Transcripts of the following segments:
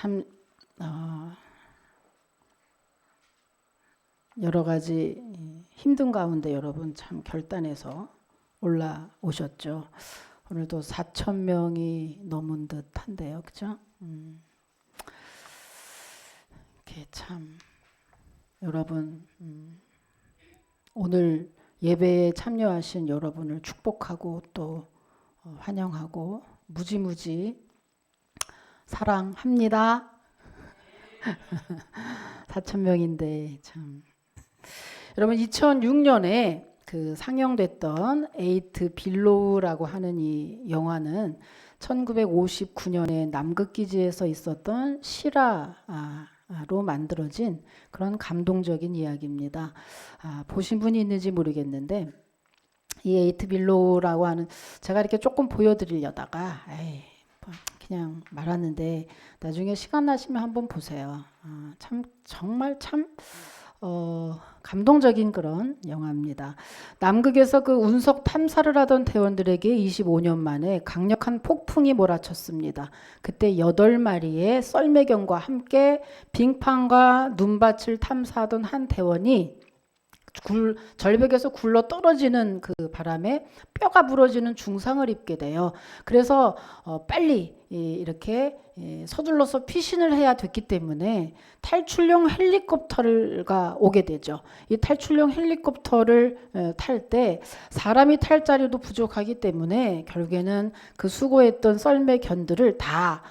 참 여러 가지 힘든 가운데 여러분 참 결단해서 올라오셨죠. 오늘도 4,000명이 넘은 듯한데요, 그죠? 이렇게 참 여러분 오늘 예배에 참여하신 여러분을 축복하고 또 환영하고 무지무지 사랑합니다. 4,000명인데 참 여러분 2006년에 그 상영됐던 에이트 빌로우라고 하는 이 영화는 1959년에 남극기지에서 있었던 실화로 만들어진 그런 감동적인 이야기입니다. 보신 분이 있는지 모르겠는데 이 에이트 빌로우라고 하는 제가 이렇게 조금 보여드리려다가 그냥 말았는데 나중에 시간 나시면 한번 보세요. 참 정말 참 감동적인 그런 영화입니다. 남극에서 그 운석 탐사를 하던 대원들에게 25년 만에 강력한 폭풍이 몰아쳤습니다. 그때 8마리의 썰매견과 함께 빙판과 눈밭을 탐사하던 한 대원이 절벽에서 굴러 떨어지는 그 바람에 뼈가 부러지는 중상을 입게 돼요. 그래서 빨리 이렇게 서둘러서 피신을 해야 됐기 때문에 탈출용 헬리콥터가 오게 되죠. 이 탈출용 헬리콥터를 탈 때 사람이 탈 자리도 부족하기 때문에 결국에는 그 수고했던 썰매견들을 다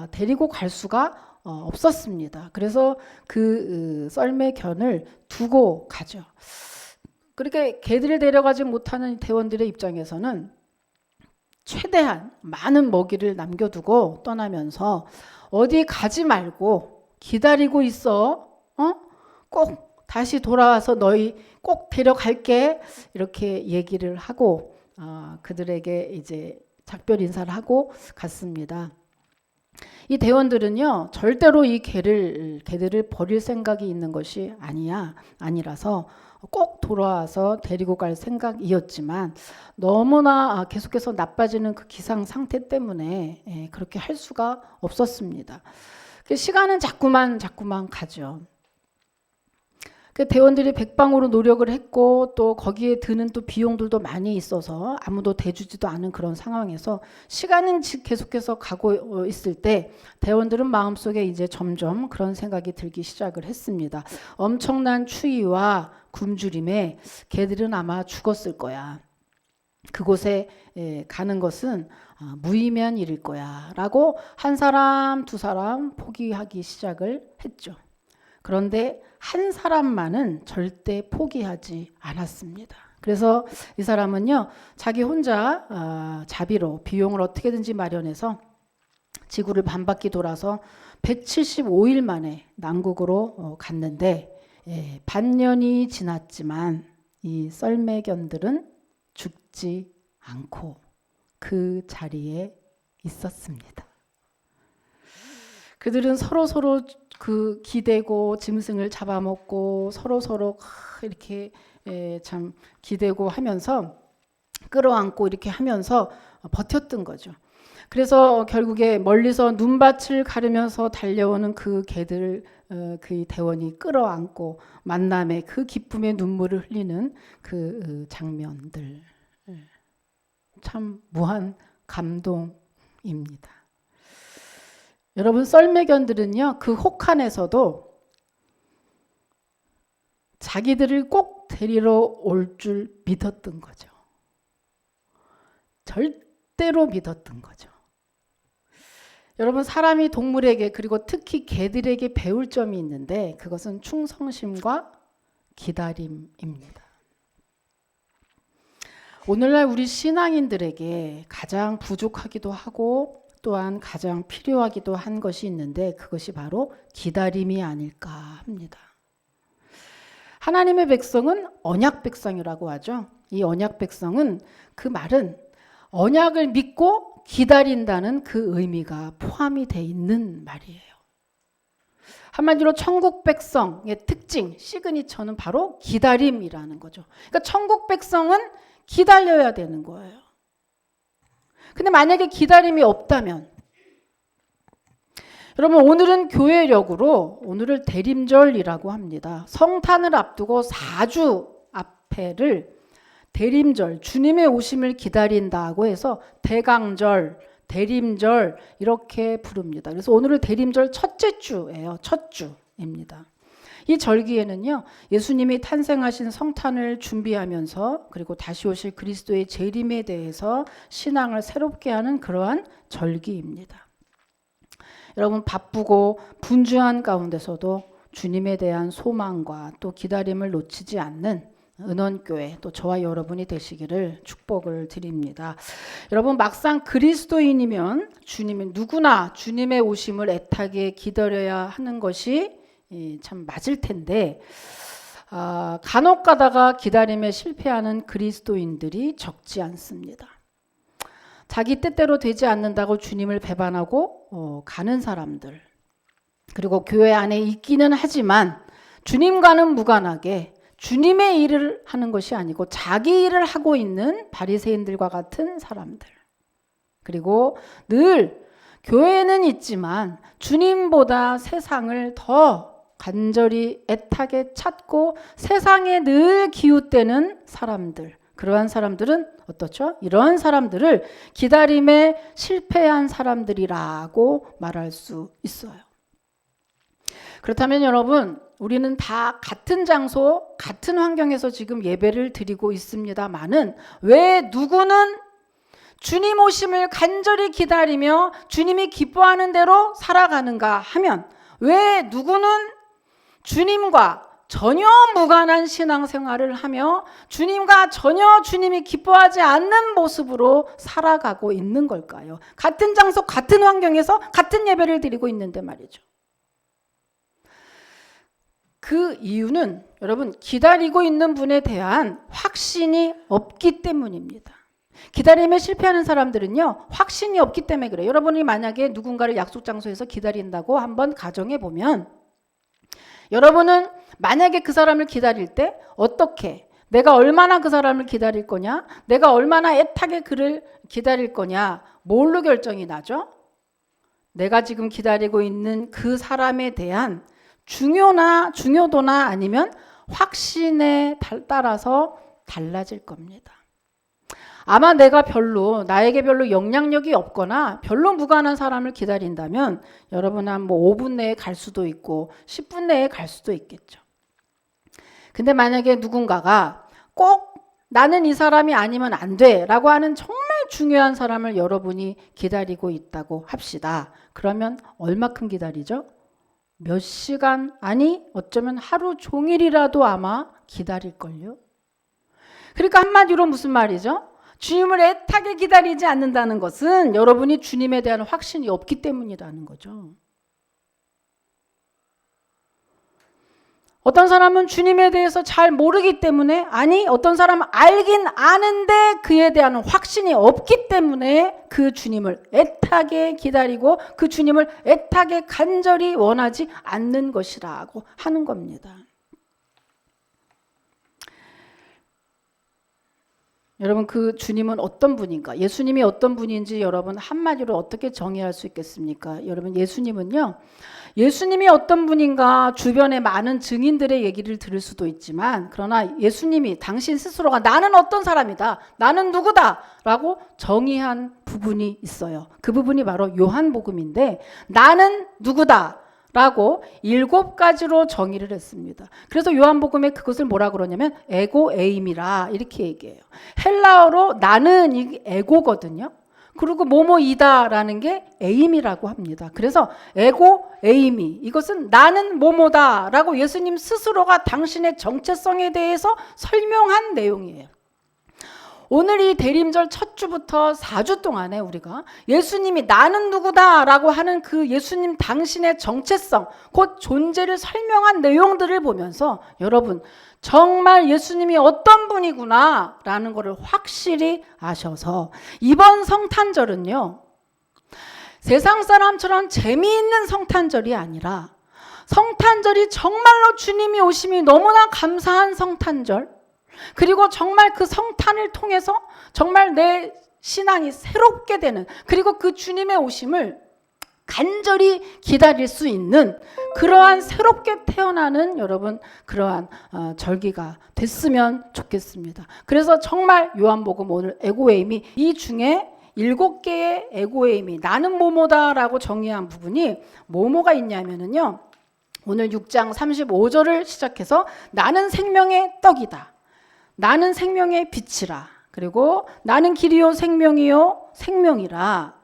데리고 갈 수가 없었습니다. 그래서 그 썰매견을 두고 가죠. 그렇게 개들을 데려가지 못하는 대원들의 입장에서는 최대한 많은 먹이를 남겨두고 떠나면서 어디 가지 말고 기다리고 있어. 꼭 다시 돌아와서 너희 꼭 데려갈게. 이렇게 얘기를 하고 그들에게 이제 작별 인사를 하고 갔습니다. 이 대원들은요 절대로 이 개들을 버릴 생각이 있는 것이 아니라서 꼭 돌아와서 데리고 갈 생각이었지만 너무나 계속해서 나빠지는 그 기상 상태 때문에 그렇게 할 수가 없었습니다. 시간은 자꾸만 가죠. 그 대원들이 백방으로 노력을 했고 또 거기에 드는 또 비용들도 많이 있어서 아무도 대주지도 않은 그런 상황에서 시간은 계속해서 가고 있을 때 대원들은 마음속에 이제 점점 그런 생각이 들기 시작을 했습니다. 엄청난 추위와 굶주림에 개들은 아마 죽었을 거야. 그곳에 가는 것은 무의미한 일일 거야 라고 한 사람 두 사람 포기하기 시작을 했죠. 그런데 한 사람만은 절대 포기하지 않았습니다. 그래서 이 사람은요 자기 혼자 자비로 비용을 어떻게든지 마련해서 지구를 반바퀴 돌아서 175일 만에 남극으로 갔는데 반년이 지났지만 이 썰매견들은 죽지 않고 그 자리에 있었습니다. 그들은 서로 그 기대고 짐승을 잡아먹고 서로 이렇게 참 기대고 하면서 끌어안고 이렇게 하면서 버텼던 거죠. 그래서 결국에 멀리서 눈밭을 가르면서 달려오는 그 개들 그 대원이 끌어안고 만남의 그 기쁨의 눈물을 흘리는 그 장면들 참 무한 감동입니다. 여러분 썰매견들은요 그 혹한에서도 자기들을 꼭 데리러 올 줄 믿었던 거죠. 절대로 믿었던 거죠. 여러분 사람이 동물에게 그리고 특히 개들에게 배울 점이 있는데 그것은 충성심과 기다림입니다. 오늘날 우리 신앙인들에게 가장 부족하기도 하고 또한 가장 필요하기도 한 것이 있는데 그것이 바로 기다림이 아닐까 합니다. 하나님의 백성은 언약 백성이라고 하죠. 이 언약 백성은 그 말은 언약을 믿고 기다린다는 그 의미가 포함이 되어 있는 말이에요. 한마디로 천국 백성의 특징, 시그니처는 바로 기다림이라는 거죠. 그러니까 천국 백성은 기다려야 되는 거예요. 근데 만약에 기다림이 없다면 여러분 오늘은 교회력으로 오늘을 대림절이라고 합니다. 성탄을 앞두고 4주 앞에를 대림절, 주님의 오심을 기다린다고 해서 대강절, 대림절 이렇게 부릅니다. 그래서 오늘은 대림절 첫째 주예요. 첫 주입니다. 이 절기에는요, 예수님이 탄생하신 성탄을 준비하면서 그리고 다시 오실 그리스도의 재림에 대해서 신앙을 새롭게 하는 그러한 절기입니다. 여러분 바쁘고 분주한 가운데서도 주님에 대한 소망과 또 기다림을 놓치지 않는 은원교회 또 저와 여러분이 되시기를 축복을 드립니다. 여러분 막상 그리스도인이면 주님이 누구나 주님의 오심을 애타게 기다려야 하는 것이 참 맞을 텐데 간혹 가다가 기다림에 실패하는 그리스도인들이 적지 않습니다. 자기 뜻대로 되지 않는다고 주님을 배반하고 가는 사람들, 그리고 교회 안에 있기는 하지만 주님과는 무관하게 주님의 일을 하는 것이 아니고 자기 일을 하고 있는 바리새인들과 같은 사람들, 그리고 늘 교회는 있지만 주님보다 세상을 더 간절히 애타게 찾고 세상에 늘 기웃대는 사람들, 그러한 사람들은 어떻죠? 이러한 사람들을 기다림에 실패한 사람들이라고 말할 수 있어요. 그렇다면 여러분, 우리는 다 같은 장소, 같은 환경에서 지금 예배를 드리고 있습니다마는 왜 누구는 주님 오심을 간절히 기다리며 주님이 기뻐하는 대로 살아가는가 하면 왜 누구는 주님과 전혀 무관한 신앙생활을 하며 주님과 전혀 주님이 기뻐하지 않는 모습으로 살아가고 있는 걸까요? 같은 장소, 같은 환경에서 같은 예배를 드리고 있는데 말이죠. 그 이유는 여러분 기다리고 있는 분에 대한 확신이 없기 때문입니다. 기다림에 실패하는 사람들은요, 확신이 없기 때문에 그래요. 여러분이 만약에 누군가를 약속 장소에서 기다린다고 한번 가정해 보면 여러분은 만약에 그 사람을 기다릴 때 어떻게, 내가 얼마나 그 사람을 기다릴 거냐, 내가 얼마나 애타게 그를 기다릴 거냐, 뭘로 결정이 나죠? 내가 지금 기다리고 있는 그 사람에 대한 중요도나 아니면 확신에 따라서 달라질 겁니다. 아마 내가 나에게 별로 영향력이 없거나 별로 무관한 사람을 기다린다면 여러분 한 5분 내에 갈 수도 있고 10분 내에 갈 수도 있겠죠. 근데 만약에 누군가가 꼭 나는 이 사람이 아니면 안 돼 라고 하는 정말 중요한 사람을 여러분이 기다리고 있다고 합시다. 그러면 얼마큼 기다리죠? 몇 시간, 아니 어쩌면 하루 종일이라도 아마 기다릴걸요. 그러니까 한마디로 무슨 말이죠? 주님을 애타게 기다리지 않는다는 것은 여러분이 주님에 대한 확신이 없기 때문이라는 거죠. 어떤 사람은 주님에 대해서 잘 모르기 때문에, 아니 어떤 사람은 알긴 아는데 그에 대한 확신이 없기 때문에 그 주님을 애타게 기다리고 그 주님을 애타게 간절히 원하지 않는 것이라고 하는 겁니다. 여러분 그 주님은 어떤 분인가? 예수님이 어떤 분인지 여러분 한마디로 어떻게 정의할 수 있겠습니까? 여러분 예수님이 어떤 분인가 주변에 많은 증인들의 얘기를 들을 수도 있지만 그러나 예수님이 당신 스스로가 나는 어떤 사람이다, 나는 누구다 라고 정의한 부분이 있어요. 그 부분이 바로 요한복음인데 나는 누구다 라고 7가지로 정의를 했습니다. 그래서 요한복음에 그것을 뭐라 그러냐면 에고에임이라 이렇게 얘기해요. 헬라어로 나는 이 에고거든요. 그리고 뭐뭐이다라는 게 에임이라고 합니다. 그래서 에고에임이 이것은 나는 뭐뭐다라고 예수님 스스로가 당신의 정체성에 대해서 설명한 내용이에요. 오늘 이 대림절 첫 주부터 4주 동안에 우리가 예수님이 나는 누구다라고 하는 그 예수님 당신의 정체성, 곧 존재를 설명한 내용들을 보면서 여러분 정말 예수님이 어떤 분이구나라는 것을 확실히 아셔서 이번 성탄절은요, 세상 사람처럼 재미있는 성탄절이 아니라 성탄절이 정말로 주님이 오심이 너무나 감사한 성탄절, 그리고 정말 그 성탄을 통해서 정말 내 신앙이 새롭게 되는, 그리고 그 주님의 오심을 간절히 기다릴 수 있는 그러한 새롭게 태어나는 여러분 그러한 절기가 됐으면 좋겠습니다. 그래서 정말 요한복음 오늘 에고에임이 이 중에 7개의 에고에임이 나는 뭐뭐다라고 정의한 부분이 뭐뭐가 있냐면은요. 오늘 6장 35절을 시작해서 나는 생명의 떡이다. 나는 생명의 빛이라. 그리고 나는 길이요 생명이요 생명이라.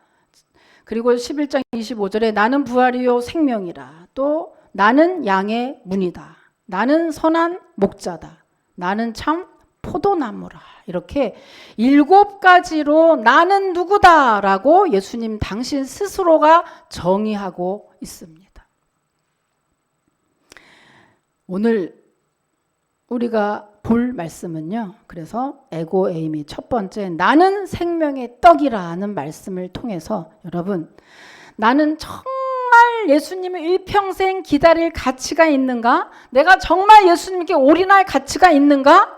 그리고 11장 25절에 나는 부활이요 생명이라. 또 나는 양의 문이다. 나는 선한 목자다. 나는 참 포도나무라. 이렇게 7가지로 나는 누구다라고 예수님 당신 스스로가 정의하고 있습니다. 오늘 우리가 볼 말씀은요. 그래서 에고에임이 첫 번째 나는 생명의 떡이라는 말씀을 통해서 여러분 나는 정말 예수님을 일평생 기다릴 가치가 있는가? 내가 정말 예수님께 올인할 가치가 있는가?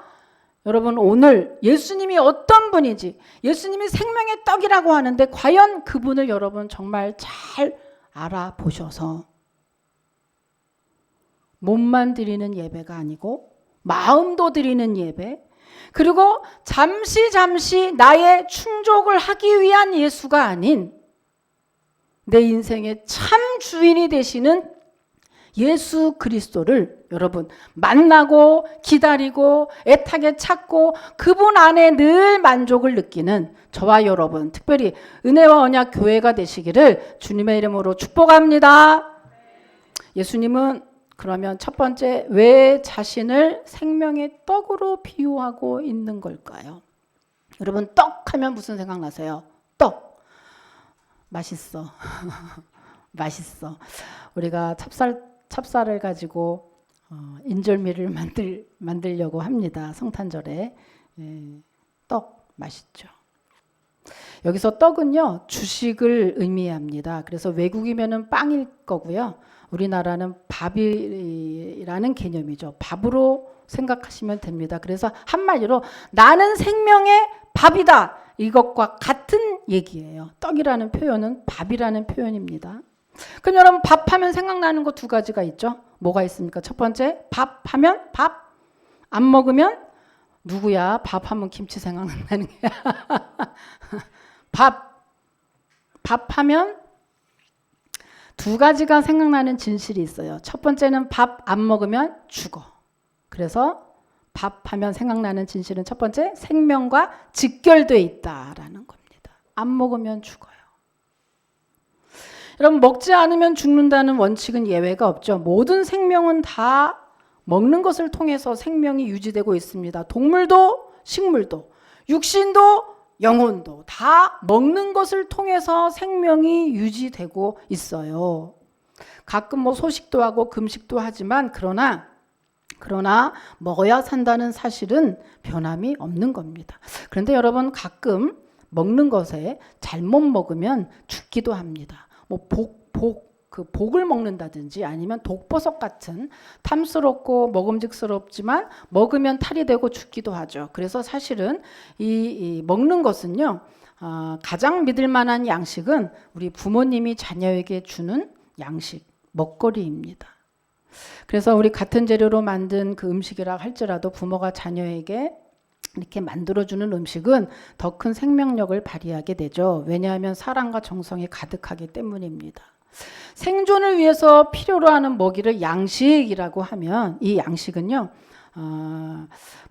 여러분 오늘 예수님이 어떤 분인지 예수님이 생명의 떡이라고 하는데 과연 그분을 여러분 정말 잘 알아보셔서 몸만 드리는 예배가 아니고 마음도 드리는 예배 그리고 잠시 나의 충족을 하기 위한 예수가 아닌 내 인생의 참 주인이 되시는 예수 그리스도를 여러분 만나고 기다리고 애타게 찾고 그분 안에 늘 만족을 느끼는 저와 여러분 특별히 은혜와 언약 교회가 되시기를 주님의 이름으로 축복합니다. 예수님은 그러면 첫 번째 왜 자신을 생명의 떡으로 비유하고 있는 걸까요? 여러분 떡 하면 무슨 생각나세요? 떡 맛있어. 맛있어. 우리가 찹쌀을 가지고 인절미를 만들려고 합니다. 성탄절에. 떡 맛있죠. 여기서 떡은요 주식을 의미합니다. 그래서 외국이면은 빵일 거고요. 우리나라는 밥이라는 개념이죠. 밥으로 생각하시면 됩니다. 그래서 한마디로 나는 생명의 밥이다. 이것과 같은 얘기예요. 떡이라는 표현은 밥이라는 표현입니다. 그럼 여러분 밥하면 생각나는 거 2가지가 있죠. 뭐가 있습니까? 첫 번째 밥하면 밥. 안 먹으면 누구야? 밥하면 김치 생각나는 거야. 밥하면 2가지가 생각나는 진실이 있어요. 첫 번째는 밥 안 먹으면 죽어. 그래서 밥하면 생각나는 진실은 첫 번째 생명과 직결되어 있다라는 겁니다. 안 먹으면 죽어요. 여러분 먹지 않으면 죽는다는 원칙은 예외가 없죠. 모든 생명은 다 먹는 것을 통해서 생명이 유지되고 있습니다. 동물도 식물도 육신도 영혼도 다 먹는 것을 통해서 생명이 유지되고 있어요. 가끔 뭐 소식도 하고 금식도 하지만 그러나 먹어야 산다는 사실은 변함이 없는 겁니다. 그런데 여러분 가끔 먹는 것에 잘못 먹으면 죽기도 합니다. 뭐 복을 먹는다든지 아니면 독버섯 같은 탐스럽고 먹음직스럽지만 먹으면 탈이 되고 죽기도 하죠. 그래서 사실은 이 먹는 것은요 가장 믿을 만한 양식은 우리 부모님이 자녀에게 주는 양식, 먹거리입니다. 그래서 우리 같은 재료로 만든 그 음식이라 할지라도 부모가 자녀에게 이렇게 만들어주는 음식은 더 큰 생명력을 발휘하게 되죠. 왜냐하면 사랑과 정성이 가득하기 때문입니다. 생존을 위해서 필요로 하는 먹이를 양식이라고 하면 이 양식은요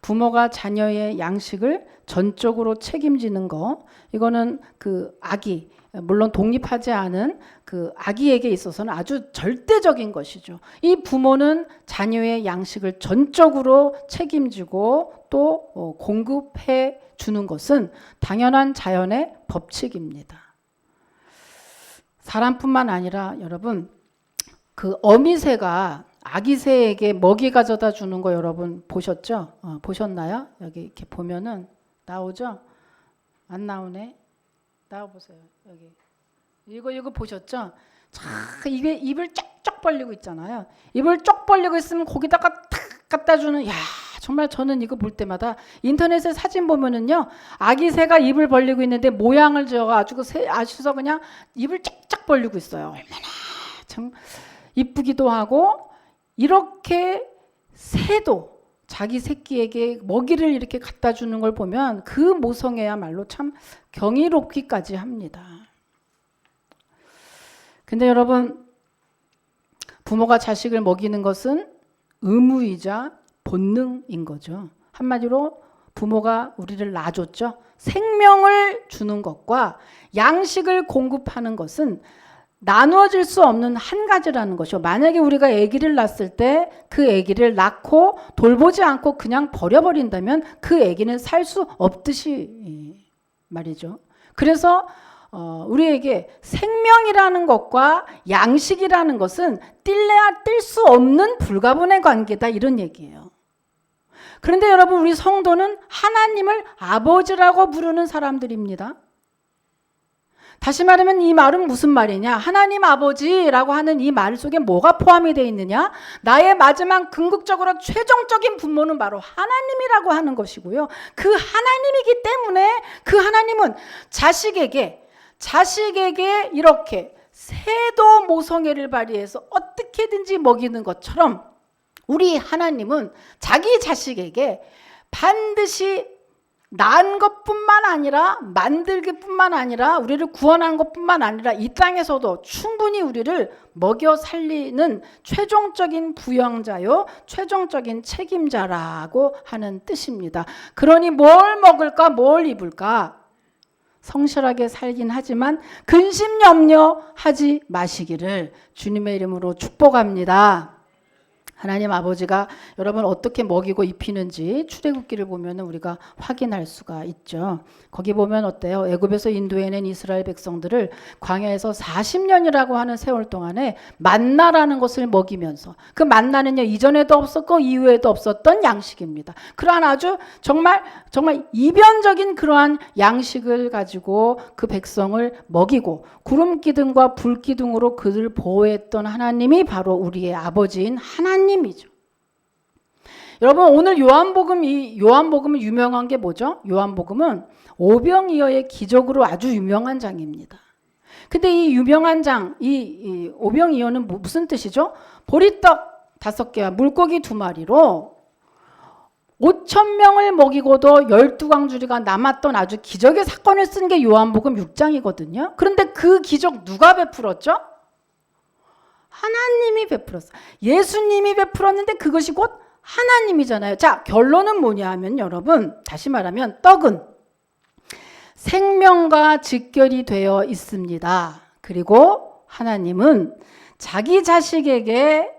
부모가 자녀의 양식을 전적으로 책임지는 거 이거는 그 아기 물론 독립하지 않은 그 아기에게 있어서는 아주 절대적인 것이죠. 이 부모는 자녀의 양식을 전적으로 책임지고 또 공급해 주는 것은 당연한 자연의 법칙입니다. 사람뿐만 아니라 여러분 그 어미새가 아기새에게 먹이 가져다 주는 거 여러분 보셨죠? 보셨나요? 여기 이렇게 보면은 나오죠? 안 나오네. 나와 보세요. 여기 이거 보셨죠? 입에 입을 쫙쫙 벌리고 있잖아요. 입을 쫙 벌리고 있으면 거기다가 탁 갖다 주는 야 정말 저는 이거 볼 때마다 인터넷에 사진 보면은요, 아기 새가 입을 벌리고 있는데 모양을 지어가지고 아셔서 그냥 입을 쫙쫙 벌리고 있어요. 얼마나 참 이쁘기도 하고. 이렇게 새도 자기 새끼에게 먹이를 이렇게 갖다 주는 걸 보면 그 모성애야말로 참 경이롭기까지 합니다. 근데 여러분, 부모가 자식을 먹이는 것은 의무이자 본능인 거죠. 한마디로 부모가 우리를 낳아줬죠. 생명을 주는 것과 양식을 공급하는 것은 나누어질 수 없는 한 가지라는 것이요. 만약에 우리가 아기를 낳았을 때 그 아기를 낳고 돌보지 않고 그냥 버려버린다면 그 아기는 살 수 없듯이 말이죠. 그래서 우리에게 생명이라는 것과 양식이라는 것은 뗄래야 뗄 수 없는 불가분의 관계다, 이런 얘기예요. 그런데 여러분, 우리 성도는 하나님을 아버지라고 부르는 사람들입니다. 다시 말하면 이 말은 무슨 말이냐? 하나님 아버지라고 하는 이 말 속에 뭐가 포함이 되어 있느냐? 나의 마지막 궁극적으로 최종적인 부모는 바로 하나님이라고 하는 것이고요. 그 하나님이기 때문에 그 하나님은 자식에게 이렇게 새도 모성애를 발휘해서 어떻게든지 먹이는 것처럼 우리 하나님은 자기 자식에게 반드시 낳은 것뿐만 아니라 만들기뿐만 아니라 우리를 구원한 것뿐만 아니라 이 땅에서도 충분히 우리를 먹여 살리는 최종적인 부양자요, 최종적인 책임자라고 하는 뜻입니다. 그러니 뭘 먹을까, 뭘 입을까? 성실하게 살긴 하지만 근심 염려하지 마시기를 주님의 이름으로 축복합니다. 하나님 아버지가 여러분 어떻게 먹이고 입히는지 출애굽기를 보면 우리가 확인할 수가 있죠. 거기 보면 어때요? 애굽에서 인도해낸 이스라엘 백성들을 광야에서 40년이라고 하는 세월 동안에 만나라는 것을 먹이면서, 그 만나는요 이전에도 없었고 이후에도 없었던 양식입니다. 그러한 아주 정말 이변적인 그러한 양식을 가지고 그 백성을 먹이고 구름 기둥과 불 기둥으로 그들을 보호했던 하나님이 바로 우리의 아버지인 하나님이죠. 여러분, 오늘 요한복음은 유명한 게 뭐죠? 요한복음은 오병이어의 기적으로 아주 유명한 장입니다. 근데 이 유명한 장, 이 오병이어는 무슨 뜻이죠? 보리떡 5개와 물고기 2마리로 5,000명을 먹이고도 12광주리가 남았던 아주 기적의 사건을 쓴 게 요한복음 6장이거든요. 그런데 그 기적 누가 베풀었죠? 하나님이 베풀었어요. 예수님이 베풀었는데 그것이 곧 하나님이잖아요. 자, 결론은 뭐냐 하면 여러분, 다시 말하면 떡은 생명과 직결이 되어 있습니다. 그리고 하나님은 자기 자식에게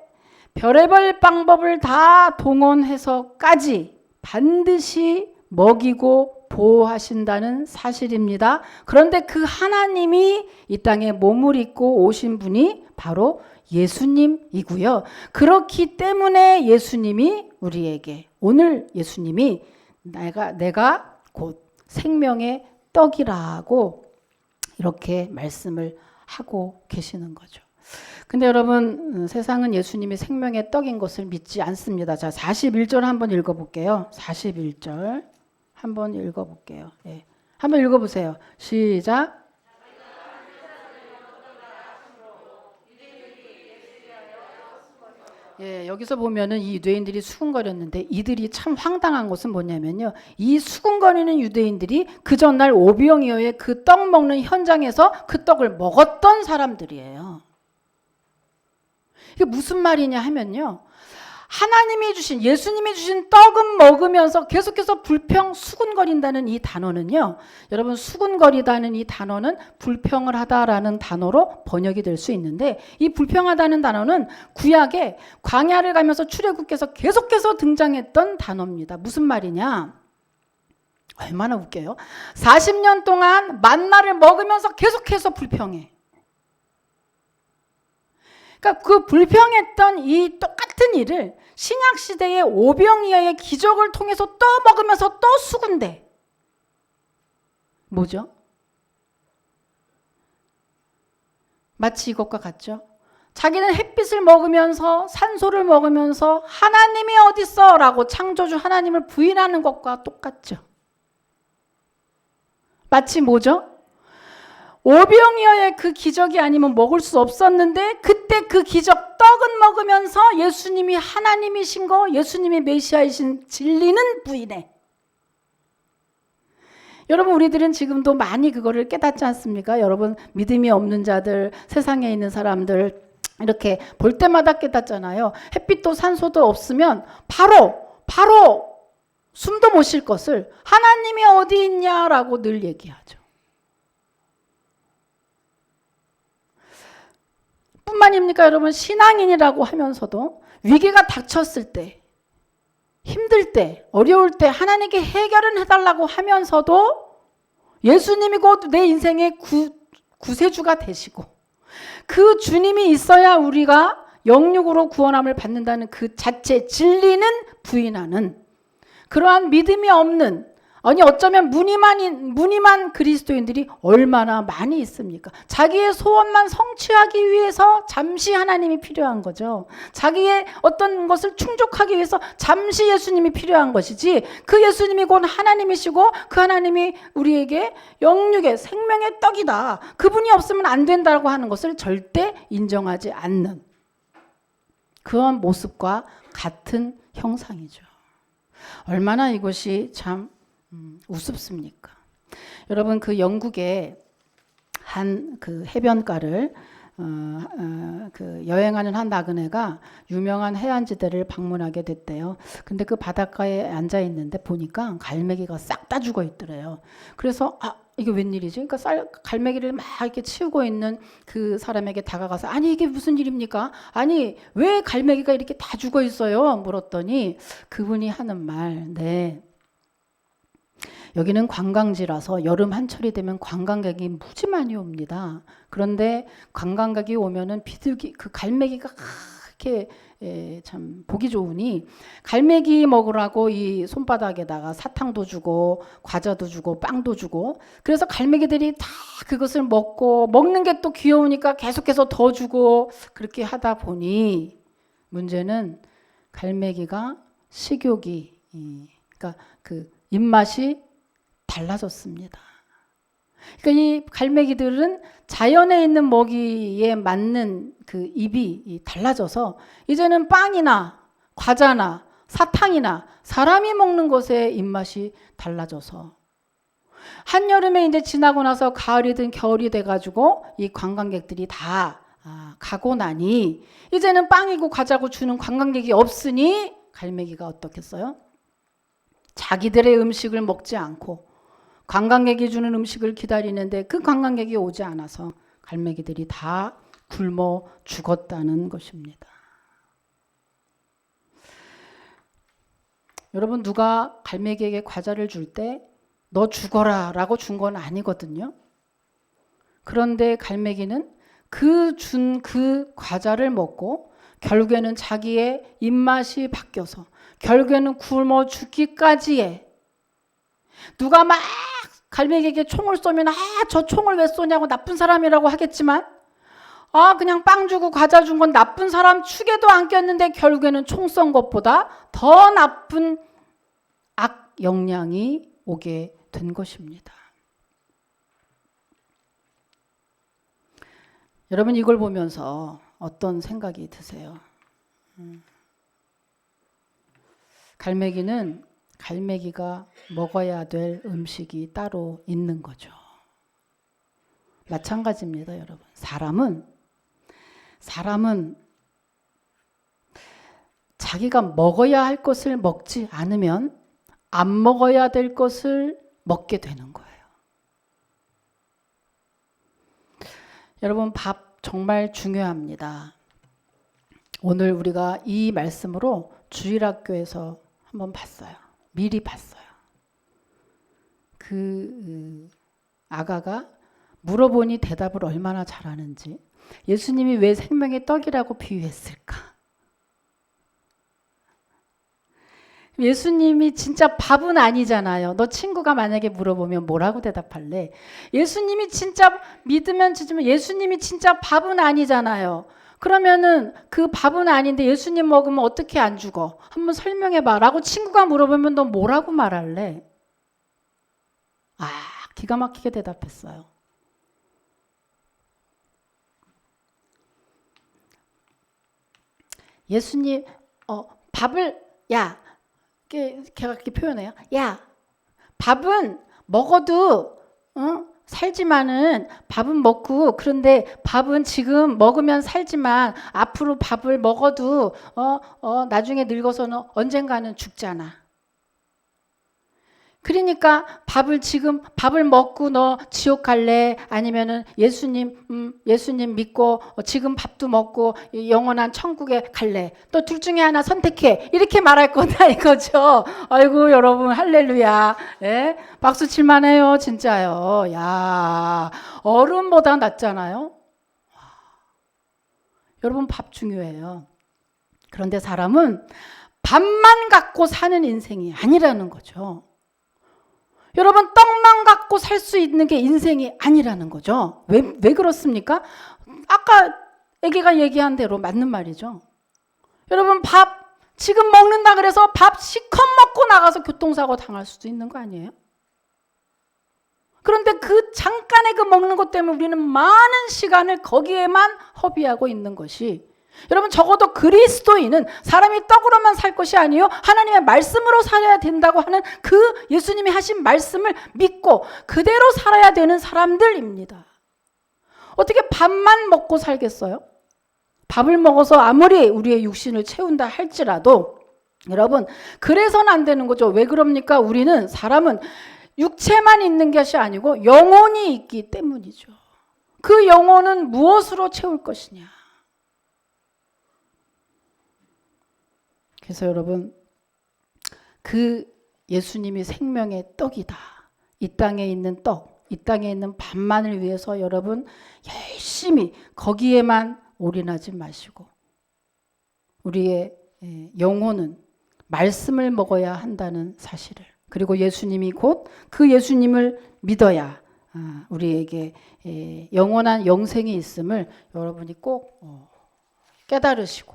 별의별 방법을 다 동원해서까지 반드시 먹이고 보호하신다는 사실입니다. 그런데 그 하나님이 이 땅에 몸을 입고 오신 분이 바로 예수님이고요. 그렇기 때문에 예수님이 우리에게, 오늘 예수님이 내가 곧 생명의 떡이라고 이렇게 말씀을 하고 계시는 거죠. 근데 여러분, 세상은 예수님이 생명의 떡인 것을 믿지 않습니다. 자, 41절 한번 읽어볼게요. 41절 한번 읽어볼게요. 예. 한번 읽어보세요. 시작. 예, 여기서 보면은 이 유대인들이 수군거렸는데 이들이 참 황당한 것은 뭐냐면요. 이 수군거리는 유대인들이 그 전날 오병이어의 그 떡 먹는 현장에서 그 떡을 먹었던 사람들이에요. 이게 무슨 말이냐 하면요. 하나님이 주신, 예수님이 주신 떡은 먹으면서 계속해서 불평, 수군거린다는 이 단어는요. 여러분, 수군거리다는 이 단어는 불평을 하다라는 단어로 번역이 될 수 있는데, 이 불평하다는 단어는 구약에 광야를 가면서 출애굽께서 계속해서 등장했던 단어입니다. 무슨 말이냐? 얼마나 웃겨요. 40년 동안 만나를 먹으면서 계속해서 불평해. 그러니까 그 불평했던 이 똑같은 일을 신약시대의 오병이어의 기적을 통해서 또 먹으면서 또 수군대. 뭐죠? 마치 이것과 같죠? 자기는 햇빛을 먹으면서 산소를 먹으면서 하나님이 어딨어? 라고 창조주 하나님을 부인하는 것과 똑같죠. 마치 뭐죠? 오병이어의 그 기적이 아니면 먹을 수 없었는데 그때 그 기적 떡은 먹으면서 예수님이 하나님이신 거, 예수님이 메시아이신 진리는 부인해. 여러분, 우리들은 지금도 많이 그거를 깨닫지 않습니까? 여러분, 믿음이 없는 자들, 세상에 있는 사람들 이렇게 볼 때마다 깨닫잖아요. 햇빛도 산소도 없으면 바로 숨도 못 쉴 것을 하나님이 어디 있냐라고 늘 얘기하죠. 뿐만입니까? 여러분, 신앙인이라고 하면서도 위기가 닥쳤을 때, 힘들 때, 어려울 때 하나님께 해결은 해달라고 하면서도 예수님이 곧 내 인생의 구세주가 되시고 그 주님이 있어야 우리가 영육으로 구원함을 받는다는 그 자체 진리는 부인하는 그러한 믿음이 없는, 아니 어쩌면 무늬만 그리스도인들이 얼마나 많이 있습니까? 자기의 소원만 성취하기 위해서 잠시 하나님이 필요한 거죠. 자기의 어떤 것을 충족하기 위해서 잠시 예수님이 필요한 것이지, 그 예수님이 곧 하나님이시고 그 하나님이 우리에게 영육의 생명의 떡이다, 그분이 없으면 안 된다고 하는 것을 절대 인정하지 않는 그런 모습과 같은 형상이죠. 얼마나 이것이 참 우습습니까? 여러분, 그 영국의 한 그 해변가를 그 여행하는 한 나그네가 유명한 해안지대를 방문하게 됐대요. 근데 그 바닷가에 앉아 있는데 보니까 갈매기가 싹 다 죽어 있더래요. 그래서 이게 웬일이지? 그러니까 갈매기를 막 이렇게 치우고 있는 그 사람에게 다가가서, 아니 이게 무슨 일입니까? 아니 왜 갈매기가 이렇게 다 죽어 있어요? 물었더니 그분이 하는 말, 네, 여기는 관광지라서 여름 한철이 되면 관광객이 무지 많이 옵니다. 그런데 관광객이 오면은 비둘기, 그 갈매기가 그렇게 참 보기 좋으니 갈매기 먹으라고 이 손바닥에다가 사탕도 주고 과자도 주고 빵도 주고, 그래서 갈매기들이 다 그것을 먹고, 먹는 게 또 귀여우니까 계속해서 더 주고, 그렇게 하다 보니 문제는 갈매기가 식욕이, 그러니까 그 입맛이 달라졌습니다. 그러니까 이 갈매기들은 자연에 있는 먹이에 맞는 그 입이 달라져서 이제는 빵이나 과자나 사탕이나 사람이 먹는 것에 입맛이 달라져서, 한여름에 이제 지나고 나서 가을이든 겨울이 돼가지고 이 관광객들이 다 가고 나니 이제는 빵이고 과자고 주는 관광객이 없으니 갈매기가 어떻겠어요? 자기들의 음식을 먹지 않고 관광객이 주는 음식을 기다리는데 그 관광객이 오지 않아서 갈매기들이 다 굶어 죽었다는 것입니다. 여러분, 누가 갈매기에게 과자를 줄 때 너 죽어라 라고 준 건 아니거든요. 그런데 갈매기는 그 과자를 먹고 결국에는 자기의 입맛이 바뀌어서 결국에는 굶어 죽기까지에, 누가 막 갈매기에게 총을 쏘면 저 총을 왜 쏘냐고 나쁜 사람이라고 하겠지만, 그냥 빵 주고 과자 준 건 나쁜 사람 축에도 안 꼈는데 결국에는 총 쏜 것보다 더 나쁜 악 영향이 오게 된 것입니다. 여러분, 이걸 보면서 어떤 생각이 드세요? 갈매기가 먹어야 될 음식이 따로 있는 거죠. 마찬가지입니다, 여러분. 사람은 자기가 먹어야 할 것을 먹지 않으면 안 먹어야 될 것을 먹게 되는 거예요. 여러분, 밥 정말 중요합니다. 오늘 우리가 이 말씀으로 주일학교에서 한번 봤어요. 미리 봤어요. 그 아가가 물어보니 대답을 얼마나 잘하는지. 예수님이 왜 생명의 떡이라고 비유했을까? 예수님이 진짜 밥은 아니잖아요. 너 친구가 만약에 물어보면 뭐라고 대답할래? 예수님이 진짜 믿으면 예수님이 진짜 밥은 아니잖아요. 그러면은 그 밥은 아닌데 예수님 먹으면 어떻게 안 죽어? 한번 설명해봐 라고 친구가 물어보면 너 뭐라고 말할래? 기가 막히게 대답했어요. 예수님 밥을 걔가 이렇게 표현해요. 야, 밥은 먹어도 살지만은 밥은 먹고, 그런데 밥은 지금 먹으면 살지만 앞으로 밥을 먹어도 나중에 늙어서는 언젠가는 죽잖아. 그러니까 밥을 먹고 너 지옥 갈래? 아니면은 예수님 믿고 지금 밥도 먹고 영원한 천국에 갈래? 너 둘 중에 하나 선택해. 이렇게 말할 거다 이거죠. 아이고 여러분 할렐루야. 예? 박수 칠만해요 진짜요. 야, 어른보다 낫잖아요. 여러분 밥 중요해요. 그런데 사람은 밥만 갖고 사는 인생이 아니라는 거죠. 여러분 떡만 갖고 살 수 있는 게 인생이 아니라는 거죠. 왜 그렇습니까? 아까 애기가 얘기한 대로 맞는 말이죠. 여러분 밥 지금 먹는다 그래서 밥 시컷 먹고 나가서 교통사고 당할 수도 있는 거 아니에요? 그런데 그 잠깐의 그 먹는 것 때문에 우리는 많은 시간을 거기에만 허비하고 있는 것이, 여러분 적어도 그리스도인은 사람이 떡으로만 살 것이 아니요 하나님의 말씀으로 살아야 된다고 하는 그 예수님이 하신 말씀을 믿고 그대로 살아야 되는 사람들입니다. 어떻게 밥만 먹고 살겠어요? 밥을 먹어서 아무리 우리의 육신을 채운다 할지라도 여러분 그래서는 안 되는 거죠. 왜 그럽니까? 사람은 육체만 있는 것이 아니고 영혼이 있기 때문이죠. 그 영혼은 무엇으로 채울 것이냐? 그래서 여러분 그 예수님이 생명의 떡이다. 이 땅에 있는 떡, 이 땅에 있는 밥만을 위해서 여러분 열심히 거기에만 올인하지 마시고 우리의 영혼은 말씀을 먹어야 한다는 사실을, 그리고 예수님이 곧 그 예수님을 믿어야 우리에게 영원한 영생이 있음을 여러분이 꼭 깨달으시고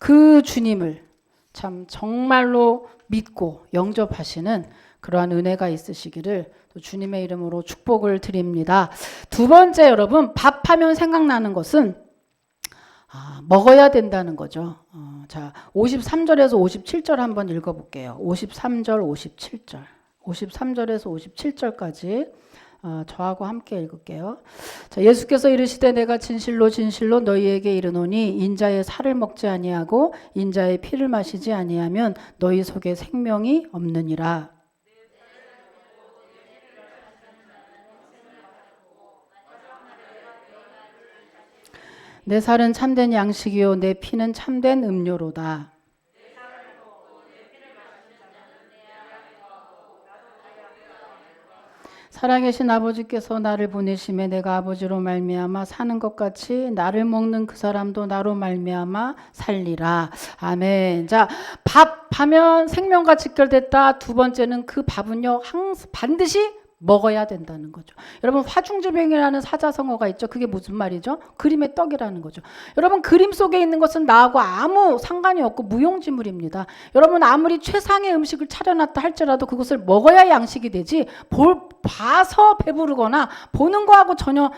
그 주님을 참 정말로 믿고 영접하시는 그러한 은혜가 있으시기를 또 주님의 이름으로 축복을 드립니다. 두 번째 여러분, 밥하면 생각나는 것은 먹어야 된다는 거죠. 자, 53절에서 57절 한번 읽어볼게요. 53절, 57절. 53절에서 57절까지 저하고 함께 읽을게요. 자, 예수께서 이르시되 내가 진실로 진실로 너희에게 이르노니 인자의 살을 먹지 아니하고 인자의 피를 마시지 아니하면 너희 속에 생명이 없느니라. 내 살은 참된 양식이요 내 피는 참된 음료로다. 살아계신 아버지께서 나를 보내심에 내가 아버지로 말미암아 사는 것 같이 나를 먹는 그 사람도 나로 말미암아 살리라. 아멘. 자, 밥하면 생명과 직결됐다. 두 번째는 그 밥은요 항상 반드시 먹어야 된다는 거죠. 여러분 화중주병이라는 사자성어가 있죠. 그게 무슨 말이죠? 그림의 떡이라는 거죠. 여러분 그림 속에 있는 것은 나하고 아무 상관이 없고 무용지물입니다. 여러분 아무리 최상의 음식을 차려놨다 할지라도 그것을 먹어야 양식이 되지 봐서 배부르거나 보는 거하고 전혀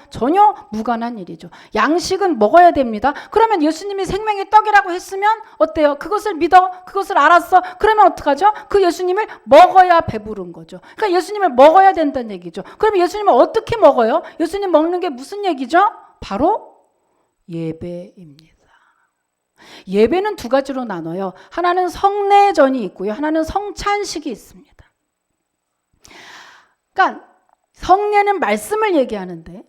무관한 일이죠. 양식은 먹어야 됩니다. 그러면 예수님이 생명의 떡이라고 했으면 어때요? 그것을 믿어? 그것을 알았어? 그러면 어떡하죠? 그 예수님을 먹어야 배부른 거죠. 그러니까 예수님을 먹어야 된다는 얘기죠. 그럼 예수님을 어떻게 먹어요? 예수님 먹는 게 무슨 얘기죠? 바로 예배입니다. 예배는 두 가지로 나눠요. 하나는 성례전이 있고요. 하나는 성찬식이 있습니다. 그러니까 성례는 말씀을 얘기하는데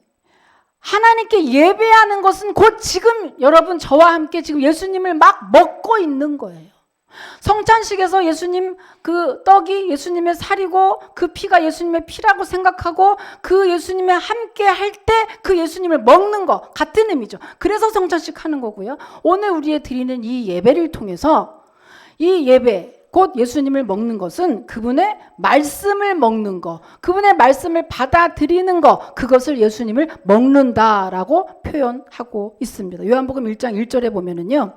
하나님께 예배하는 것은 곧 지금 여러분 저와 함께 지금 예수님을 막 먹고 있는 거예요. 성찬식에서 예수님 그 떡이 예수님의 살이고 그 피가 예수님의 피라고 생각하고 그 예수님의 함께 할 때 그 예수님을 먹는 거 같은 의미죠. 그래서 성찬식 하는 거고요. 오늘 우리의 드리는 이 예배를 통해서 이 예배 곧 예수님을 먹는 것은 그분의 말씀을 먹는 거, 그분의 말씀을 받아들이는 거, 그것을 예수님을 먹는다라고 표현하고 있습니다. 요한복음 1장 1절에 보면은요.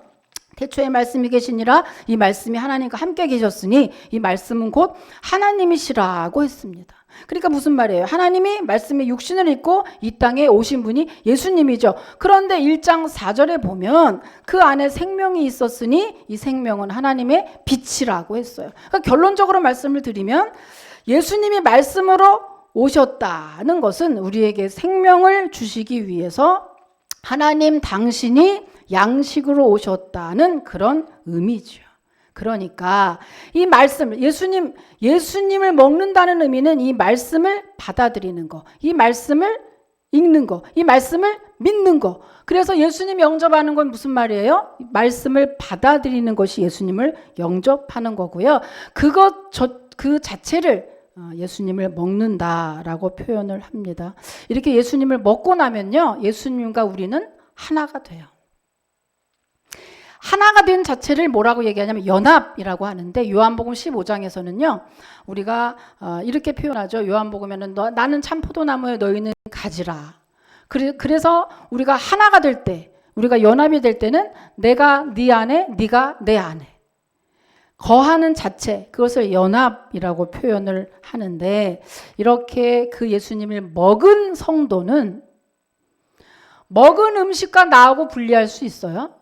태초에 말씀이 계시니라 이 말씀이 하나님과 함께 계셨으니 이 말씀은 곧 하나님이시라고 했습니다. 그러니까 무슨 말이에요? 하나님이 말씀에 육신을 입고 이 땅에 오신 분이 예수님이죠. 그런데 1장 4절에 보면 그 안에 생명이 있었으니 이 생명은 하나님의 빛이라고 했어요. 그러니까 결론적으로 말씀을 드리면 예수님이 말씀으로 오셨다는 것은 우리에게 생명을 주시기 위해서 하나님 당신이 양식으로 오셨다는 그런 의미죠. 그러니까 이 말씀, 예수님을 먹는다는 의미는 이 말씀을 받아들이는 거, 이 말씀을 읽는 거, 이 말씀을 믿는 거. 그래서 예수님 영접하는 건 무슨 말이에요? 말씀을 받아들이는 것이 예수님을 영접하는 거고요. 그 자체를 예수님을 먹는다라고 표현을 합니다. 이렇게 예수님을 먹고 나면요, 예수님과 우리는 하나가 돼요. 하나가 된 자체를 뭐라고 얘기하냐면 연합이라고 하는데 요한복음 15장에서는요. 우리가 이렇게 표현하죠. 요한복음에는 나는 참 포도나무에 너희는 가지라. 그래서 우리가 하나가 될 때, 우리가 연합이 될 때는 내가 네 안에, 네가 내 안에 거하는 자체, 그것을 연합이라고 표현을 하는데 이렇게 그 예수님을 먹은 성도는 먹은 음식과 나하고 분리할 수 있어요?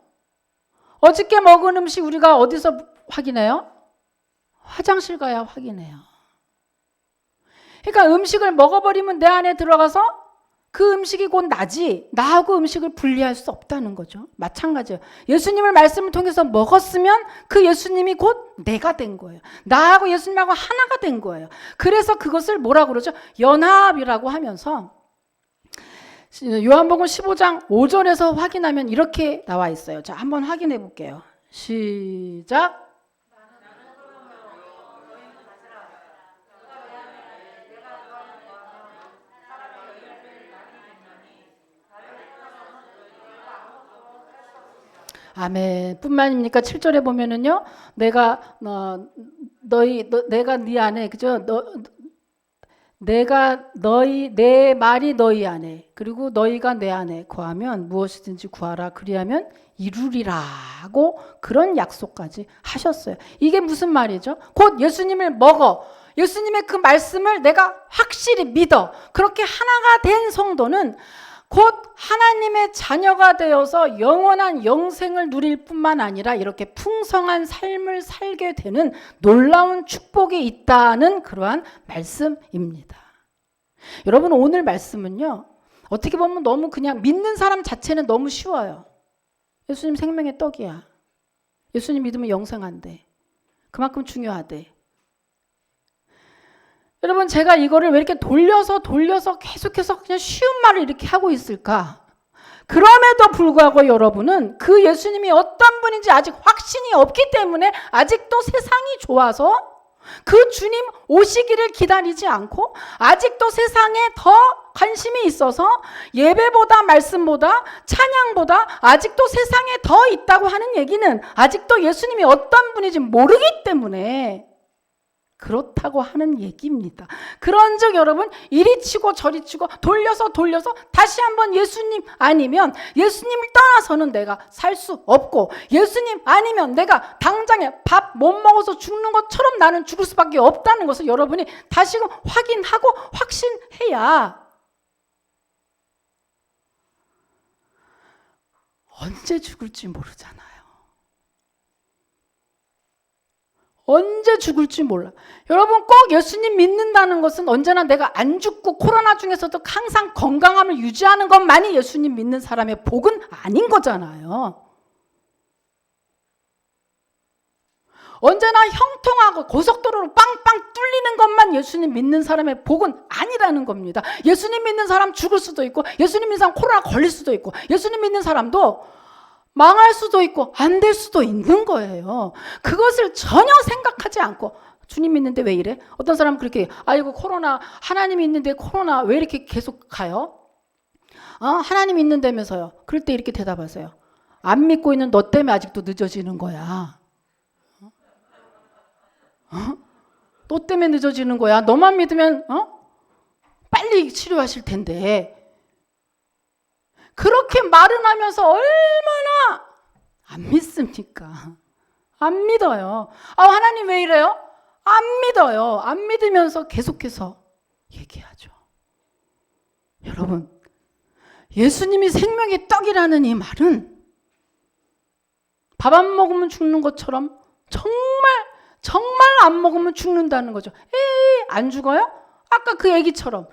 어저께 먹은 음식 우리가 어디서 확인해요? 화장실 가야 확인해요. 그러니까 음식을 먹어버리면 내 안에 들어가서 그 음식이 곧 나지 나하고 음식을 분리할 수 없다는 거죠. 마찬가지예요. 예수님을 말씀을 통해서 먹었으면 그 예수님이 곧 내가 된 거예요. 나하고 예수님하고 하나가 된 거예요. 그래서 그것을 뭐라고 그러죠? 연합이라고 하면서 요한복음 15장 5절에서 확인하면 이렇게 나와 있어요. 자, 한번 확인해 볼게요. 시작. 아멘. 뿐만입니까? 7절에 보면은요. 내가 네 안에 그죠? 내 말이 너희 안에 그리고 너희가 내 안에 거하면 무엇이든지 구하라 그리하면 이루리라고 그런 약속까지 하셨어요. 이게 무슨 말이죠? 곧 예수님을 먹어. 예수님의 그 말씀을 내가 확실히 믿어. 그렇게 하나가 된 성도는 곧 하나님의 자녀가 되어서 영원한 영생을 누릴 뿐만 아니라 이렇게 풍성한 삶을 살게 되는 놀라운 축복이 있다는 그러한 말씀입니다. 여러분 오늘 말씀은요. 어떻게 보면 너무 그냥 믿는 사람 자체는 너무 쉬워요. 예수님 생명의 떡이야. 예수님 믿으면 영생한대. 그만큼 중요하대. 여러분 제가 이거를 왜 이렇게 돌려서 계속해서 그냥 쉬운 말을 이렇게 하고 있을까? 그럼에도 불구하고 여러분은 그 예수님이 어떤 분인지 아직 확신이 없기 때문에 아직도 세상이 좋아서 그 주님 오시기를 기다리지 않고 아직도 세상에 더 관심이 있어서 예배보다 말씀보다 찬양보다 아직도 세상에 더 있다고 하는 얘기는 아직도 예수님이 어떤 분인지 모르기 때문에 그렇다고 하는 얘기입니다. 그런즉 여러분 이리 치고 저리 치고 돌려서 다시 한번 예수님 아니면 예수님을 떠나서는 내가 살 수 없고 예수님 아니면 내가 당장에 밥 못 먹어서 죽는 것처럼 나는 죽을 수밖에 없다는 것을 여러분이 다시금 확인하고 확신해야 언제 죽을지 모르잖아요. 언제 죽을지 몰라. 여러분 꼭 예수님 믿는다는 것은 언제나 내가 안 죽고 코로나 중에서도 항상 건강함을 유지하는 것만이 예수님 믿는 사람의 복은 아닌 거잖아요. 언제나 형통하고 고속도로로 빵빵 뚫리는 것만 예수님 믿는 사람의 복은 아니라는 겁니다. 예수님 믿는 사람 죽을 수도 있고 예수님 믿는 사람 코로나 걸릴 수도 있고 예수님 믿는 사람도 망할 수도 있고 안 될 수도 있는 거예요. 그것을 전혀 생각하지 않고 주님 믿는데 왜 이래? 어떤 사람은 그렇게 아이고 코로나 하나님 있는데 코로나 왜 이렇게 계속 가요? 하나님 있는다면서요. 그럴 때 이렇게 대답하세요. 안 믿고 있는 너 때문에 아직도 늦어지는 거야. 너 때문에 늦어지는 거야. 너만 믿으면 빨리 치료하실 텐데. 그렇게 말은 하면서 얼마나 안 믿습니까? 안 믿어요. 하나님 왜 이래요? 안 믿어요. 안 믿으면서 계속해서 얘기하죠. 여러분, 예수님이 생명의 떡이라는 이 말은 밥 안 먹으면 죽는 것처럼 정말 안 먹으면 죽는다는 거죠. 에이, 안 죽어요? 아까 그 애기처럼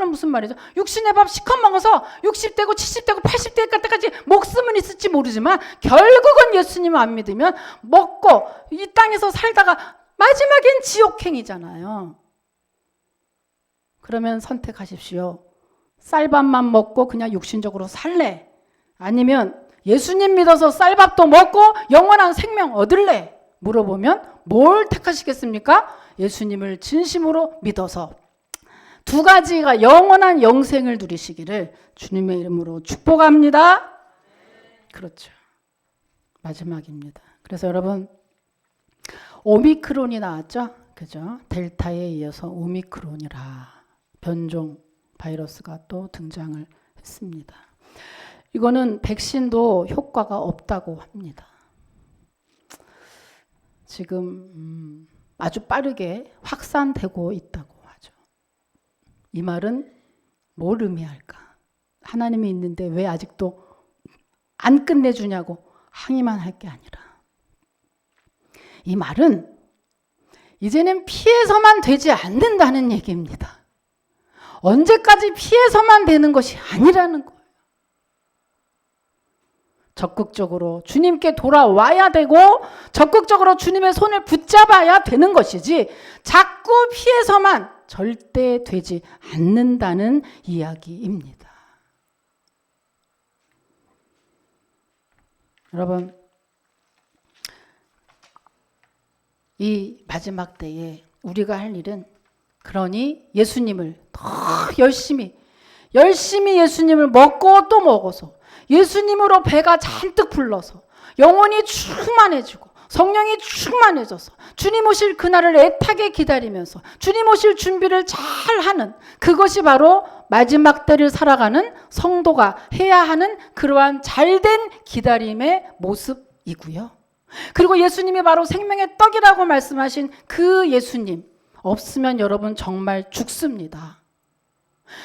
무슨 말이죠? 육신의 밥 시컷 먹어서 60대고 70대고 80대 때까지 목숨은 있을지 모르지만 결국은 예수님을 안 믿으면 먹고 이 땅에서 살다가 마지막엔 지옥행이잖아요. 그러면 선택하십시오. 쌀밥만 먹고 그냥 육신적으로 살래? 아니면 예수님 믿어서 쌀밥도 먹고 영원한 생명 얻을래? 물어보면 뭘 택하시겠습니까? 예수님을 진심으로 믿어서 두 가지가 영원한 영생을 누리시기를 주님의 이름으로 축복합니다. 그렇죠. 마지막입니다. 그래서 여러분, 오미크론이 나왔죠? 그죠? 델타에 이어서 오미크론이라 변종 바이러스가 또 등장을 했습니다. 이거는 백신도 효과가 없다고 합니다. 지금 아주 빠르게 확산되고 있다고 하죠. 이 말은 뭘 의미할까? 하나님이 있는데 왜 아직도 안 끝내주냐고 항의만 할 게 아니라, 이 말은 이제는 피해서만 되지 않는다는 얘기입니다. 언제까지 피해서만 되는 것이 아니라는 거예요. 적극적으로 주님께 돌아와야 되고 적극적으로 주님의 손을 붙잡아야 되는 것이지 자꾸 피해서만 절대 되지 않는다는 이야기입니다. 여러분, 이 마지막 때에 우리가 할 일은 그러니 예수님을 더 열심히 예수님을 먹고 또 먹어서 예수님으로 배가 잔뜩 불러서 영혼이 충만해지고 성령이 충만해져서 주님 오실 그날을 애타게 기다리면서 주님 오실 준비를 잘 하는, 그것이 바로 마지막 때를 살아가는 성도가 해야 하는 그러한 잘된 기다림의 모습이고요. 그리고 예수님이 바로 생명의 떡이라고 말씀하신 그 예수님 없으면 여러분 정말 죽습니다.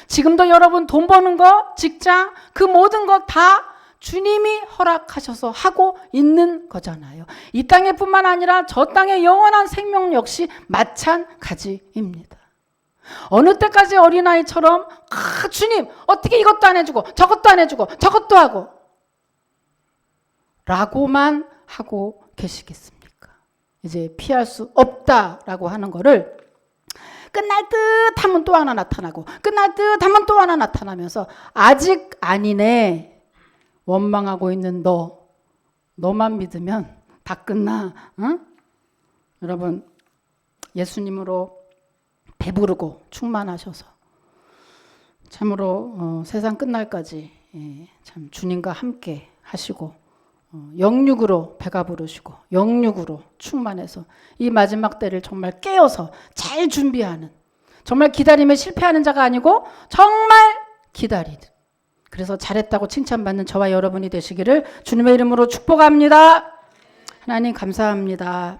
지금도 여러분 돈 버는 거, 직장, 그 모든 것 다 주님이 허락하셔서 하고 있는 거잖아요. 이 땅에 뿐만 아니라 저 땅의 영원한 생명 역시 마찬가지입니다. 어느 때까지 어린아이처럼 주님 어떻게 이것도 안 해주고 저것도 안 해주고 저것도 하고 라고만 하고 계시겠습니까? 이제 피할 수 없다라고 하는 거를 끝날 듯 하면 또 하나 나타나고 끝날 듯 하면 또 하나 나타나면서 아직 아니네 원망하고 있는 너만 믿으면 다 끝나. 응? 여러분, 예수님으로 배부르고 충만하셔서 참으로 세상 끝날까지 참 주님과 함께 하시고 영육으로 배가 부르시고 영육으로 충만해서 이 마지막 때를 정말 깨어서 잘 준비하는, 정말 기다림에 실패하는 자가 아니고 정말 기다리는, 그래서 잘했다고 칭찬받는 저와 여러분이 되시기를 주님의 이름으로 축복합니다. 하나님 감사합니다.